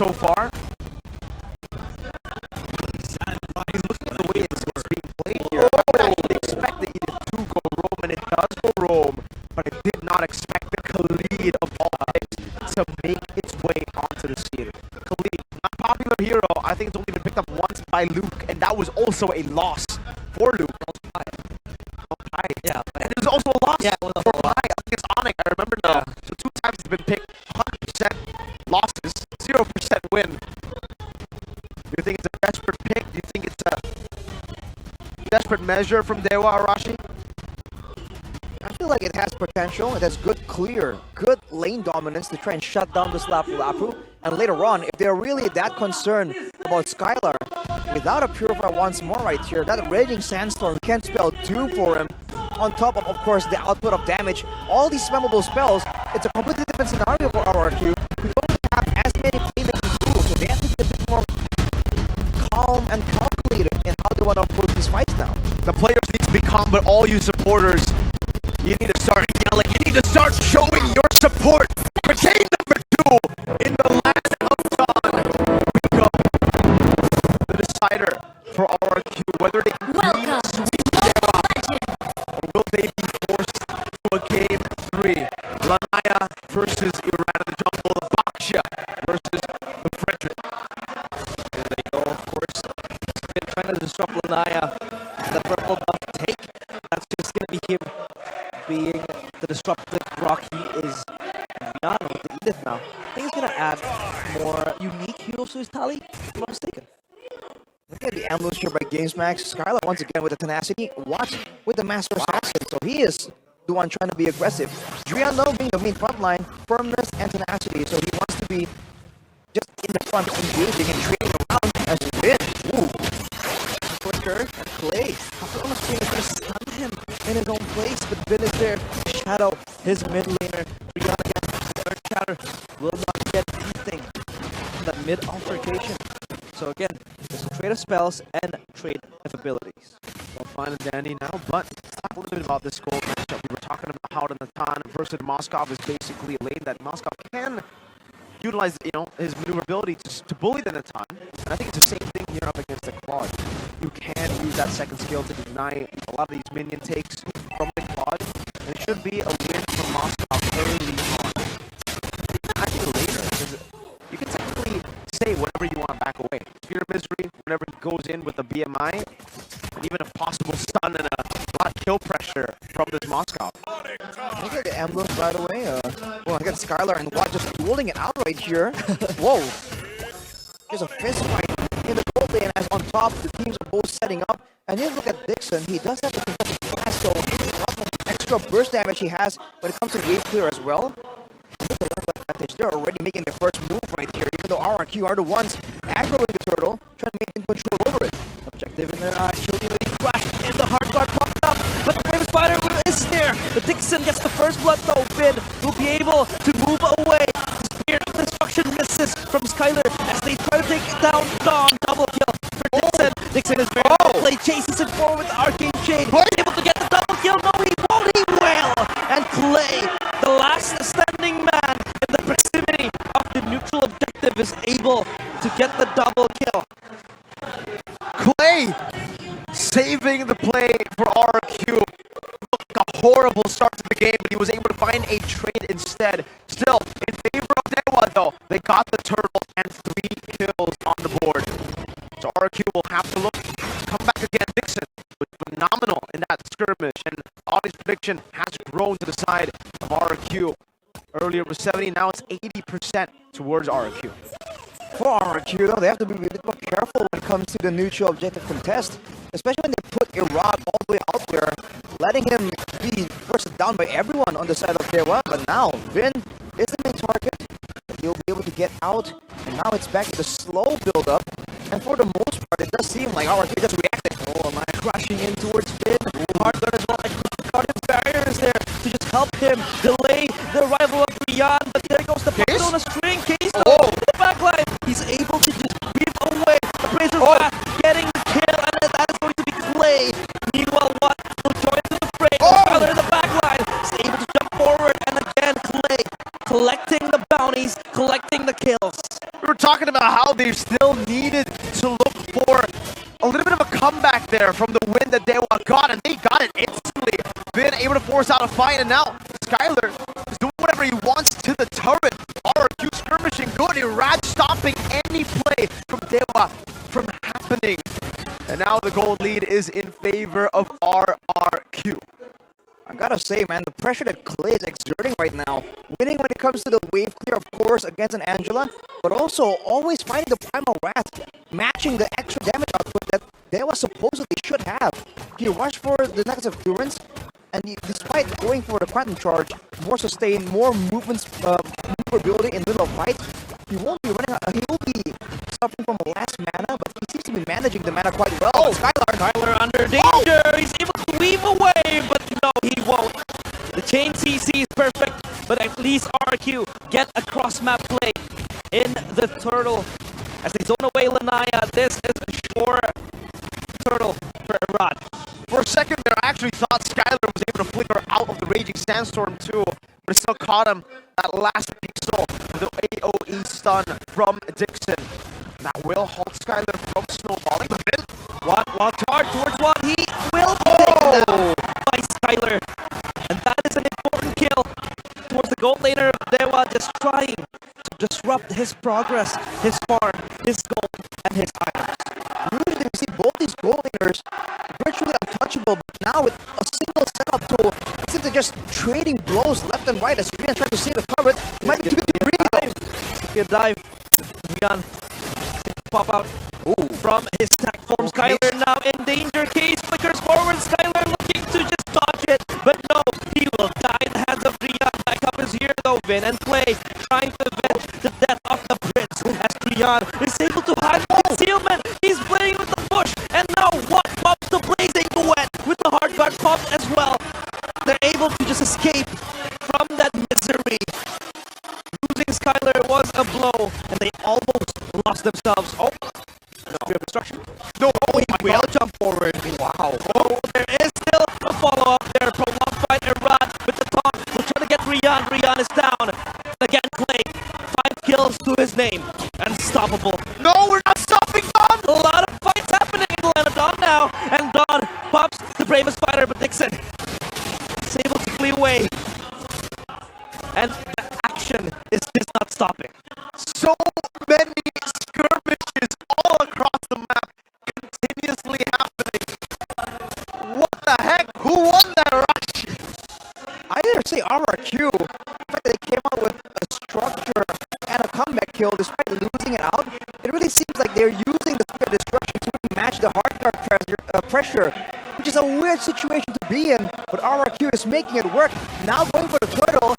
so far. He's looking at the way it's being played here. I would actually expect the E2 go roam, and it does go roam, but I did not expect the Khalid of all picks to make its way onto the scene. Khalid, not popular hero. I think it's only been picked up once by Luke, and that was also a loss for Luke. Yeah, and there's also a loss for Pi against Onyx. I remember now. So 2 times he's been picked, 100% losses, 0% win. Do you think it's a desperate pick? Do you think it's a desperate measure from Dewa Arashi? I feel like it has potential. It has good lane dominance to try and shut down this Lapu. And later on, if they're really that concerned about Skylar, without a Purifier once more right here, that Raging Sandstorm can spell doom for him. On top of course, the output of damage. All these spammable spells, it's a completely different scenario for Rrq. We don't have as many playmaking tools, so they have to be a bit more calm and calculated in how they want to approach these fights now. The players need to be calm, but all you supporters, you need to start yelling. You need to start showing your support for game number 2 in the land of Dawn. We go. The decider for Rrq, whether they can sweep Dewa, or will they be forced to a game 3. Lanaya versus Iran of the Jungle, the Baksha versus the Frederick. There they go, of course. Been trying to disrupt Lanaya. The purple buff take. That's just going to be him being the disruptive rock he is. Beyond with the Edith now. I think he's going to add more unique heroes to his tally, if I'm not mistaken. Look at the ambulance here by GamesMax. Skylar once again with the tenacity. Watch with the Master Assassin. So he is the one trying to be aggressive. Driano being the main front line, firmness and tenacity. So he wants to be just in the front, engaging and trading around as Vin. Ooh. Quicker and Clay. After almost being able to stun him in his own place, but Vin is there. Shadow, his mid laner. Driano again. Third Shatter will not get anything from that mid altercation. So again, there's a trade of spells and trade of abilities. Well, fine and dandy now, but let's talk a little bit about this gold matchup. We were talking about how Natan versus Moskov is basically a lane that Moskov can utilize, his maneuverability to bully the Natan. And I think it's the same thing here up against the Claude. You can use that second skill to deny a lot of these minion takes from the Claude. And it should be a win for Moskov early on. I think later, because you can technically say whatever you want back away. Fear of Misery, whenever he goes in with a BMI, and even a possible stun and a lot of kill pressure from this Moskov. Look at the ambulance right away. Well, I got Skylar and Watt just dueling it out right here. Whoa. There's a fist fight in the gold lane as on top the teams are both setting up. And then look at Dixon. He does have the contested class, so a lot of extra burst damage he has when it comes to wave clear as well. Look at the level advantage. They're already making their first move right here, even though Rrq are the ones aggroing the turtle, trying to maintain control over it. Objective in their eyes, shooting the flash, and the hard guard popped up, but the Brave Spider is there. The Dixon gets the first blood though. Finn will be able to move away. Spear of Destruction misses from Skylar as they try to take down Dawn. Double kill for Dixon. Dixon is very well played, chases it forward with the Arcane Chain. Able to get the double kill. No, he won't, he will! And Clay, the last standing man in the proximity of the neutral objective, is able to get the double kill. Clay saving the play for Rrq. Looked like a horrible start to the game, but he was able to find a trade instead. Still, in favor of Dewa though, they got the turtle and 3 kills on the board. So Rrq will have to look to come back again. Dixon was phenomenal in that skirmish, and audience prediction has grown to the side of Rrq. Earlier it was 70, now it's 80% towards Rrq. For Rrq though, they have to be a bit more careful when it comes to the neutral objective contest, especially when they put Iraq all the way out there, letting him be first down by everyone on the side of Dewa. But now Vin is the main target. He'll be able to get out, and now it's back to the slow build-up. And for the most part, it does seem like Rrq just reacted. Oh, am I crashing in towards Vin? Hard gun as well. Guardian's barrier is there to just help him delay the arrival of Rian. But there goes the puppet on a string. Case in the backline. He's able to just weave away the Razor's Wrath, getting the kill, and that is going to be Clay. Meanwhile, Watt will join the fray. Tyler in the backline is able to jump forward, and again, Clay collecting the bounties, collecting the kills. We were talking talking about how they still needed to look for a little bit of a comeback there from the win that Dewa got, and they got it instantly. Been able to force out a fight, and now Skylar is doing whatever he wants to the turret. RRQ skirmishing good, Raj stopping any play from Dewa from happening. And now the gold lead is in favor of RRQ. I gotta say, man, the pressure that Clay is exerting right now, winning when it comes to the wave clear, of course, against an Angela, but also always finding the Primal Wrath, matching the extra damage output that Dewa supposedly should have. He rushed for the Necklace of Endurance, and despite going for the Quantum Charge, more sustain, more maneuverability in the middle of fights, he won't be running. He will be suffering from less mana, but he seems to be managing the mana quite well. Oh, Skylar under danger. He's able to weave away, but no, he won't. The chain CC is perfect, but at least RQ get a cross-map play in the turtle. As they zone away Lanaya, this is a sure turtle for Rod. For a second there, I actually thought Skylar was able to flicker out of the Raging Sandstorm too, but it still caught him that last pixel with the AoE stun from Dixon. That will halt Skylar from snowballing, but then Wild charge towards what he will be taken down by Skylar. And that is an important kill towards the gold laner of Dewa, just trying to disrupt his progress, his farm, his gold, and his items. Usually we see both these gold laners virtually untouchable, but now with a single setup tool, instead of just trading blows left and right as Rian tries to save the turret, it might be too greedy. Good dive. Rian pop out from his stack form. Skylar now in danger. Case flickers forward. Skylar looking to just dodge it, but no, he will die in the hands of Rian. Back up is here though, Vin and Clay trying to avenge the death of the prince as Rian is able to hide concealment. He's playing with the push, and now what? Pops the blazing duet with the hard guard popped as well. They're able to just escape from that misery. Losing Skylar was a blow, and they almost lost themselves. Oh, no. Destruction. no, He will jump forward. Wow. Oh, there is still a follow-up there. Prolonged fight, Rrq with the taunt. We're trying to get Rian. Rian is down. Again, Clay. 5 kills to his name. Unstoppable. no, we're not stopping Don! A lot of fights happening in the land of Dawn now. And Dawn pops the bravest fighter, but Dixon is able to flee away. And the action is just not stopping. So many skirmishes all across the map continuously happening. What the heck? Who won that rush? I dare say RRQ, the fact that they came out with a structure and a comeback kill despite losing it out, it really seems like they're using the Spear of Destruction to match the hard guard pressure, which is a weird situation to be in, but RRQ is making it work. Now going for the turtle,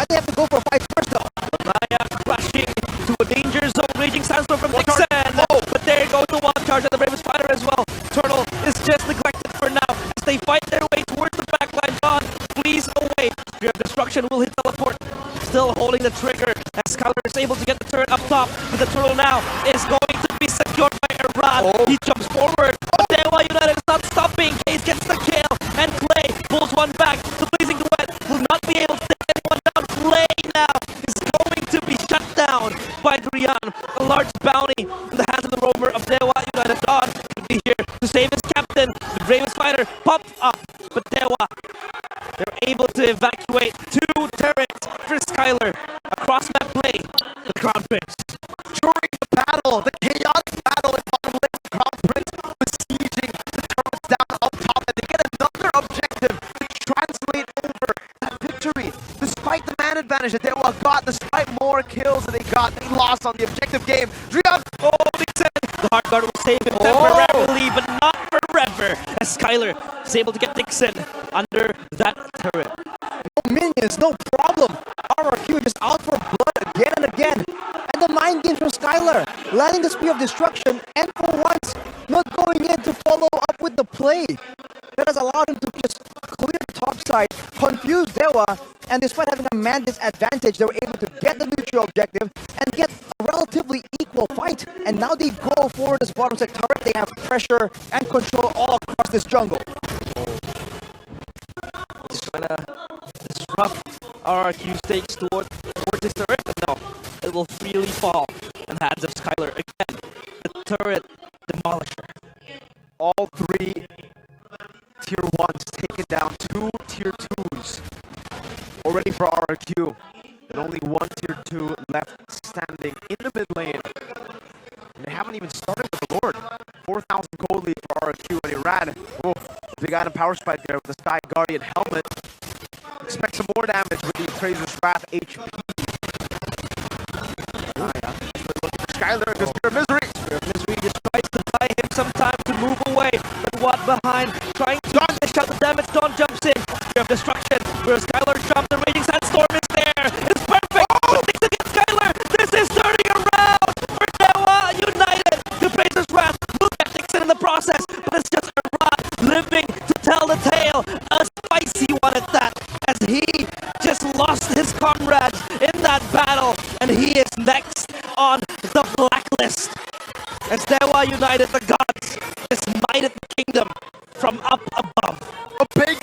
they have to go for a fight first though. Lanaya crashing to a danger zone. Raging Sandstorm from Dixon. Oh, but there goes the wild charge of the bravest fighter as well. Turtle is just neglected for now as they fight their way towards the backline. Dawn flees away. Spear of Destruction will hit teleport. Still holding the trigger as Skylar is able to get the turret up top. But the turtle now is going to be secured by Rrq. He jumps forward. But Dewa United is not stopping. Case gets the kill. And Clay pulls one back. The blazing duet will not be able to take anyone down. Clay now is going to be shut down by Rian. A large bounty in the hands of the roamer of Dewa United. Dawn will be here to save his captain. The bravest fighter pops up. But Dewa, they're able to evacuate 2 turrets for Skylar. Across map play, the Crown Prince. During the battle, the chaotic battle in bottom lane, the Crown Prince was sieging the turrets down up top, and they get another objective to translate over that victory. Despite the man advantage that Dewa got, despite more kills that they got, they lost on the objective game. Drian, Oh, Dixon! The hard guard will save him temporarily, but not forever, as Skylar is able to get Dixon under that turret. No minions, no problem. RRQ just out for blood again and again. And the mind games from Skylar, landing the Spear of Destruction, and for once, not going in to follow up with the play. That has allowed him to just clear the top side, confuse Dewa, and despite having a man disadvantage, they were able to get the neutral objective and get a relatively equal fight. And now they go for this bottom side turret. They have pressure and control all across this jungle. Just trying to disrupt RRQ stakes towards this turret, but no, it will freely fall. And the hands of Skylar. Again, the turret demolisher. All three tier 1s taken down, 2 tier 2s already for RRQ, and only 1 tier 2 left standing in the mid lane. And they haven't even started with the Lord. 4,000 gold lead for RRQ, and he ran. Oh, big item power spike there with the Sky Guardian helmet. Expect some more damage with the Appraiser's Wrath HP. Skylar, because Spirit of Misery. Spirit of Misery just tries to buy him some time to move away. But what behind? Trying to dish out the damage. Dawn jumps in. Spirit of Destruction. Where Skylar jumps, the Raging Sandstorm is there. It's perfect. But thanks against Skylar. This is turning around for Dewa United. The Appraiser's Wrath will get Dixon in the process. But it's just a rod living to tell the tale. A spicy one at that. As he just lost his comrades in that battle. And he is next on the blacklist. As Dewa United, the gods, just mighted the kingdom from up above. A big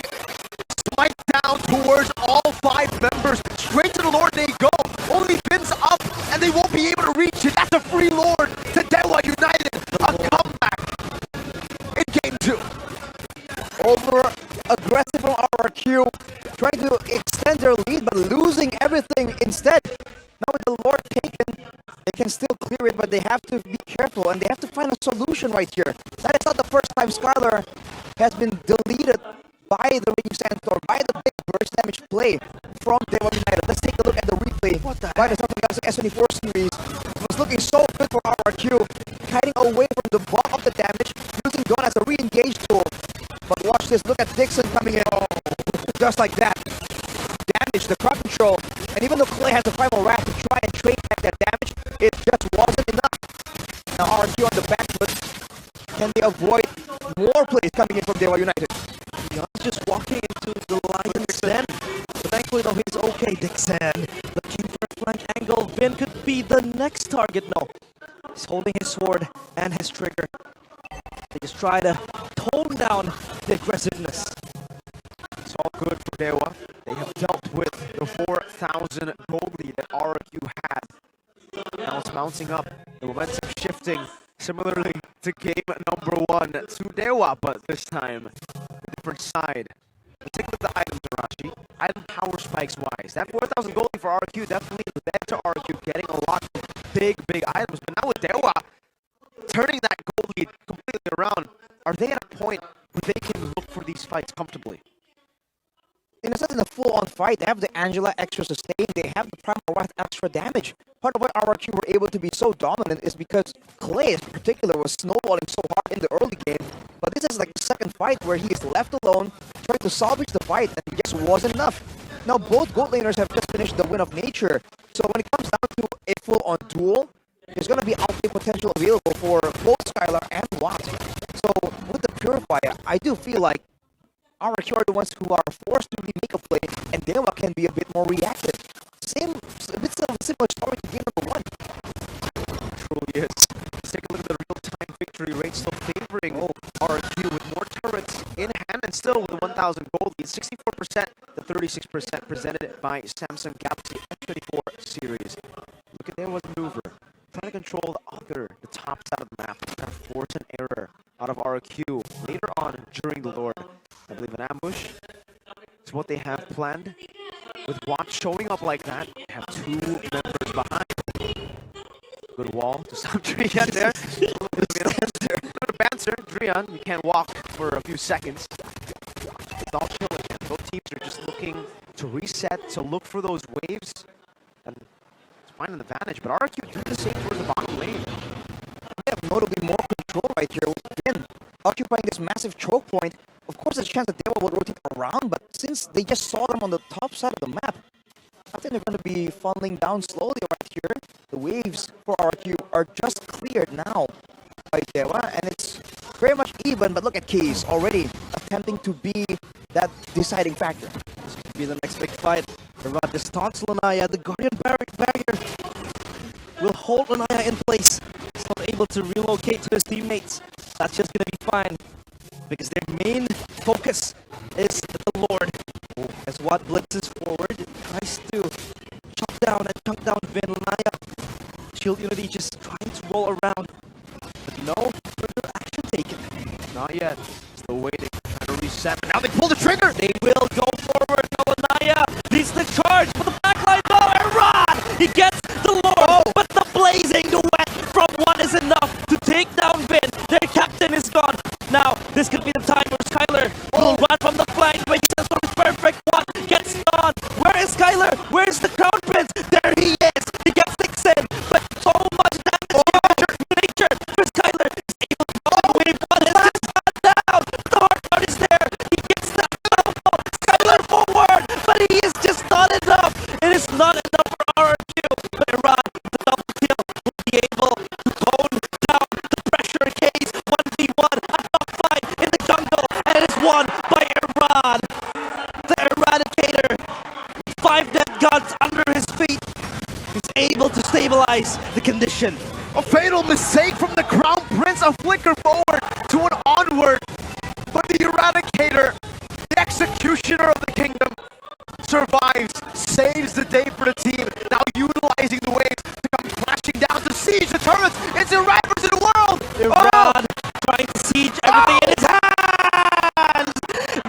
smite down towards all 5 members. Straight to the Lord they go. Only fins up, and they won't be able to reach it. That's a free Lord to Dewa United. A comeback in game 2. Over aggressive from RRQ, trying to extend their lead, but losing everything instead. Now with the Lord taken, they can still clear it, but they have to be careful and they have to find a solution right here. That is not the first time Skylar has been deleted by the Raging Sandstorm, by the big burst damage play from Dewa United. Let's take a look at the replay by the Samsung Galaxy S24 series. It was looking so good for RRQ, hiding away from the bulk of the damage, using Dawn as a re-engage tool. But watch this, look at Dixon coming in, just like that. Damage, the crowd control, and even though Clay has the Primal Wrath to try and trade back that damage, it just wasn't enough. Now RRQ on the back foot, can they avoid more plays coming in from Dewa United? Beyond's just walking into the Lion's Den, but thankfully though he's okay. Dixon looking for a flank angle. Vin could be the next target. No, he's holding his sword and his trigger. They just try to tone down the aggressiveness. It's all good for Dewa. They have dealt with the 4,000 gold lead that RRQ had. Now it's bouncing up. The momentum shifting similarly to game number 1 to Dewa, but this time a different side. Let's take a look at the items, Arashi. Item power spikes wise. That 4,000 gold lead for RRQ definitely led to RRQ getting a lot of big items. But now with Dewa turning that gold lead completely around, are they at a point where they can look for these fights comfortably? In a sense, in a full-on fight, they have the Angela extra sustain, they have the Primal Wrath extra damage. Part of why RRQ were able to be so dominant is because Clay in particular was snowballing so hard in the early game. But this is like the second fight where he is left alone, trying to salvage the fight, and it just wasn't enough. Now both gold laners have just finished the Win of Nature, so when it comes down to a full-on duel, there's going to be outplay potential available for both Skylar and Watt. So with the Purifier, I do feel like RRQ are the ones who are forced to really make a play, and Dewa can be a bit more reactive. A bit of a similar story to game number 1. Truly is. Let's take a look at the real-time victory rate, still favoring RRQ with more turrets in hand and still with the 1,000 gold lead. 64% to 36% presented by Samsung Galaxy S24 series. Look at Dewa's maneuver. Trying to control the top side of the map. Trying to force an error out of RRQ later on during the Lord. I believe an ambush is what they have planned. With Watt showing up like that, they have 2 members behind. Good wall to stop Drian there. Good banter. Drian, you can't walk for a few seconds. It's all chill again. Both teams are just looking to reset, to look for those waves, and to find an advantage. But RRQ do the same towards the bottom lane. They have notably more control right here. Again, occupying this massive choke point. Of course, there's a chance that Dewa will rotate around, but since they just saw them on the top side of the map, I think they're going to be funneling down slowly right here. The waves for RRQ are just cleared now by Dewa, and it's very much even, but look at Keys already attempting to be that deciding factor. This could be the next big fight. Around this taunts Lanaya, the Guardian barrier will hold Lanaya in place. He's not able to relocate to his teammates. That's just going to be fine, because their main focus is the Lord. As Watt blitzes forward, tries to chop down and chunk down Vin. Lanaya, Shield Unity just trying control around. But no further action taken. Not yet. Still waiting. Trying to reset. Now they pull the trigger. They will go forward. Nolanaya leads the charge for the backline. No, Iran! He gets the Lord, but the blazing duet from one is enough to take down Vin. Their captain is gone. Now, this could be the time where Skylar will run from the flank, but he says, perfect one gets on. Where is Skylar? Where is the Crown Prince? There he is. He gets Dixon, but so much damage. Nature for Skylar is able to go away. One is just shot down. The hard card is there. He gets that double. Skylar forward, but he is just not enough. It is not enough for RRQ. But Iran, the double kill, will be able to tone down the pressure case. 1v1, a top fight in the jungle, and it is won by Iran. The Eradicator, 5 dead guns under his feet, is able to stabilize the condition. A fatal mistake from the Crown Prince. A flicker forward to an onward. But the Eradicator, the executioner of the kingdom, survives, saves the day for the team. Now utilizing the waves to come crashing down to siege the turrets. It's Iran versus the world. Iran trying to siege everything in his hands.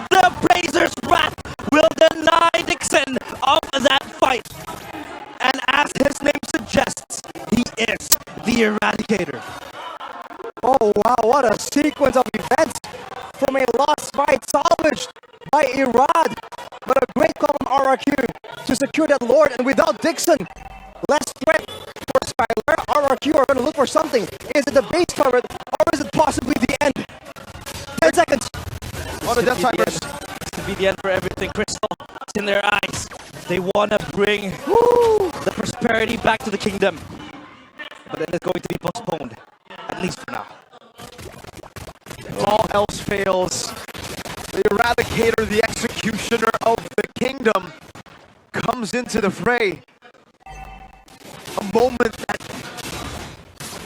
The Brazer's wrath will deny Dixon of that fight. And as his name suggests, he is the Eradicator. Oh wow, what a sequence of events from a lost fight salvaged by Irad. But a great call from RRQ to secure that Lord, and without Dixon, less threat for Skylar. RRQ are going to look for something. Is it the base turret, or is it possibly the end? 10 seconds. What a death timers. This could be the end for everything, Crystal. It's in their eyes. They want to bring the prosperity back to the kingdom. But then it's going to be postponed, at least for now. If all else fails, the Eradicator, the executioner of the kingdom, comes into the fray. A moment that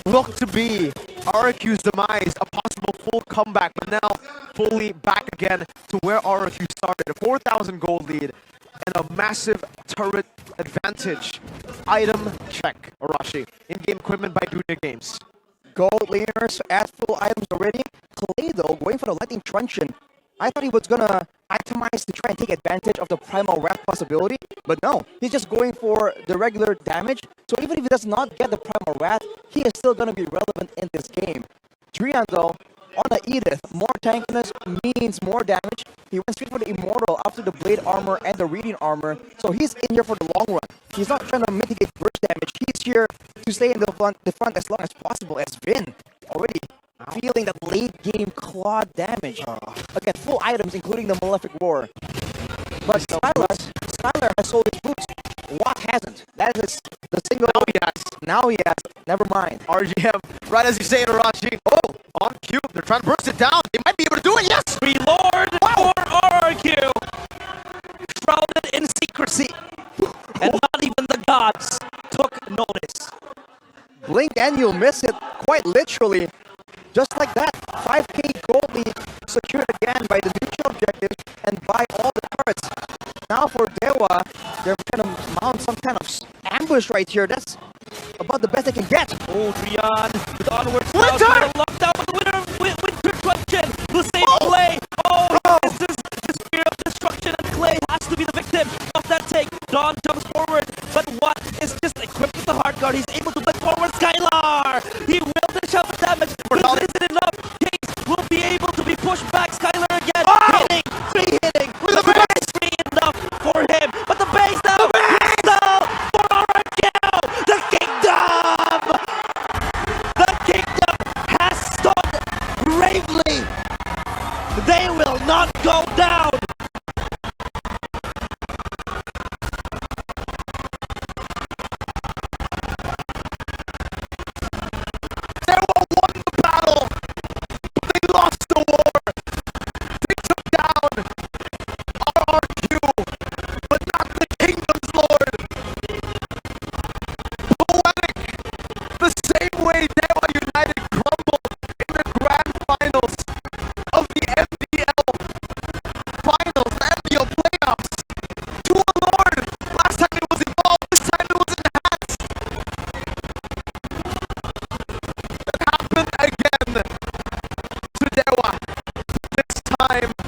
looked to be RRQ's demise, a possible full comeback, but now fully back again to where RRQ started. A 4,000 gold lead and a massive turret advantage. Item check, Arashi. In-game equipment by Dunya Games. Gold laners at full items already. Clay though, going for the lightning truncheon. I thought he was gonna itemize to try and take advantage of the primal wrath possibility, but no, he's just going for the regular damage. So even if he does not get the primal wrath, he is still gonna be relevant in this game. Drian though, on the Edith, more tankiness means more damage. He went straight for the Immortal after the blade armor and the reading armor, so he's in here for the long run. He's not trying to mitigate burst damage. He's here to stay in the front as long as possible, as Vin already feeling that late game claw damage. Again, full items including the Malefic Roar. But Skylar has sold his boots. Watt hasn't. That is the single. Now he has. Now he has. Never mind. RGM, right as you say it, Arashi. Oh, on cue. They're trying to burst it down. They might be able to do it. Yes! Reload for RRQ. Shrouded in secrecy. And not even the gods took notice. Blink and you'll miss it. Quite literally. Just like that, 5k gold lead secured again by the neutral objectives and by all the turrets. Now for Dewa, they're trying to mount some kind of ambush right here. That's about the best they can get. Oh, Drian with onwards now, trying to lock down the winner with Truncheon. The same Clay. Oh, this is the spear of destruction, and Clay has to be the victim of that take. Dawn jumps forward, but Watt is just equipped with the hard guard. He's able to blend forward Skylar. He will dish out the damage. This isn't enough. Kings will be able to be pushed back. Skylar again. Hitting, hitting. With the base. Free enough for him. But the base now. Crystal for RRQ. The kingdom. The kingdom has stood bravely. They will not go down. time.